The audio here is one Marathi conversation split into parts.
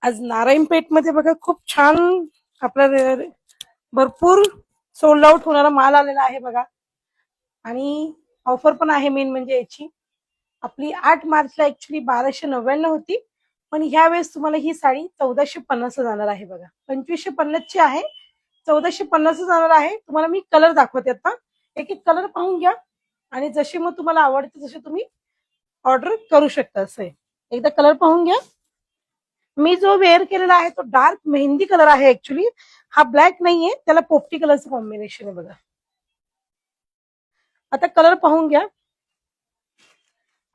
आज नारायणपेठ मध्ये बघा खूप छान आपला भरपूर सोल्ड आउट होणारा माल आलेला आहे बघा. आणि ऑफर पण आहे. मेन म्हणजे याची आपली 8 मार्चला ऍक्च्युली 1299 होती, पण ह्या वेळेस तुम्हाला ही साडी 1450 जाणार आहे बघा. 2550 ची आहे, 1450 जाणार आहे. तुम्हाला मी कलर दाखवते आता. एक एक कलर पाहून घ्या आणि जसे मग तुम्हाला आवडते तसे तुम्ही ऑर्डर करू शकता. असं आहे. एकदा कलर पाहून घ्या. मी जो वेअर केलेला आहे तो डार्क मेहंदी कलर आहे. ऍक्च्युली हा ब्लॅक नाहीये, त्याला पोपटी कलरचं कॉम्बिनेशन आहे बघा. आता कलर पाहून घ्या.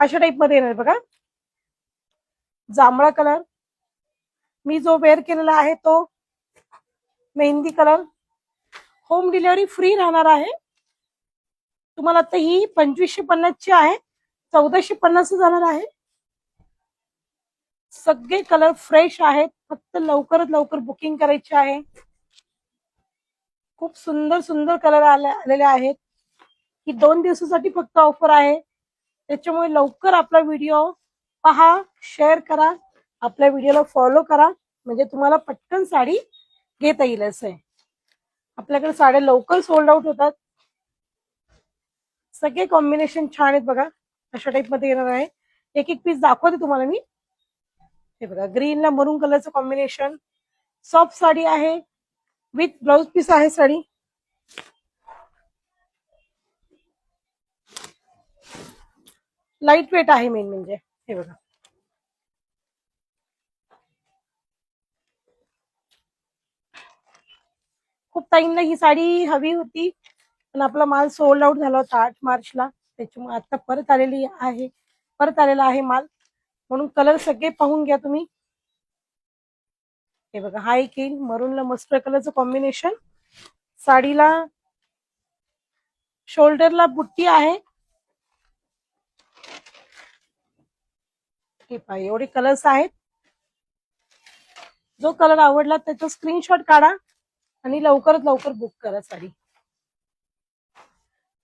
अशा टाइप मध्ये येणार बघा. जांभळा कलर. मी जो वेअर केलेला आहे तो mehndi colour. Home delivery free राहणार आहे. तुम्हाला आता ही 2550 ची आहे, 1450 जाणार आहे. सगळे कलर फ्रेश आहेत, फक्त लवकरात लवकर बुकिंग करायची आहे. खूप सुंदर सुंदर कलर आलेले आहेत. ही 2 दिवसासाठी फक्त ऑफर आहे, त्याच्यामुळे लवकर आपला व्हिडिओ पहा, शेअर करा, आपल्या व्हिडिओला फॉलो करा, म्हणजे तुम्हाला पटकन साडी घेता येईल. असं आहे. आपल्याकडे साड्या लवकर सोल्ड आउट होतात. सगळे कॉम्बिनेशन छान आहेत बघा. अशा टाइप मध्ये येणार आहे. एक एक पीस दाखवते तुम्हाला मी. हे बघा, ग्रीनला मरून कलरचं कॉम्बिनेशन. सॉफ्ट साडी आहे, विथ ब्लाउज पीस आहे साडी. लाईट वेट आहे मेन म्हणजे. हे बघा, खूप ताईंना ही साडी हवी होती, पण आपला माल सोल्ड आउट झाला होता 8 मार्चला. त्याच्यामुळे आता परत आलेला आहे माल. म्हणून कलर सगळे पाहून घ्या तुम्ही. हे बघा, हा एक येईल मरूनला मस्टर्ड कलरचं कॉम्बिनेशन. साडीला शोल्डरला बुट्टी आहे. हे पहा, एवढे कलर्स आहेत. जो कलर आवडला त्याचा स्क्रीनशॉट काढा आणि लवकरात लवकर बुक करा साडी.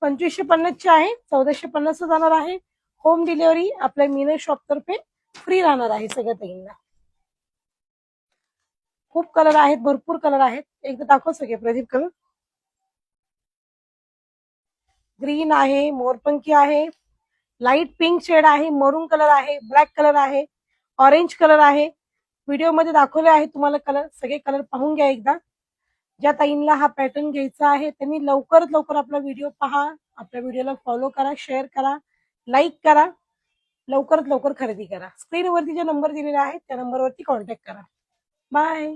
2550 ची आहे, 1450 जाणार आहे. होम डिलिव्हरी आपल्या मीना शॉप तर्फे फ्री राहणार आहे सगळ्या ताईंना. खूप कलर आहेत, भरपूर कलर आहेत. एकदा दाखव सगळे प्रदीप कलर. ग्रीन आहे, मोरपंखी आहे, लाईट पिंक शेड आहे, मरून कलर आहे, ब्लॅक कलर आहे, ऑरेंज कलर आहे. व्हिडिओमध्ये दाखवले आहे तुम्हाला कलर. सगळे कलर पाहून घ्या एकदा. ज्या ताईंना हा पॅटर्न घ्यायचा आहे त्यांनी लवकरात लवकर आपला व्हिडिओ पहा, आपल्या व्हिडिओला फॉलो करा, शेअर करा, लाईक करा, लवकरात लवकर खरेदी करा. स्क्रीनवरती जे नंबर दिलेले आहेत त्या नंबरवरती कॉन्टॅक्ट करा. बाय.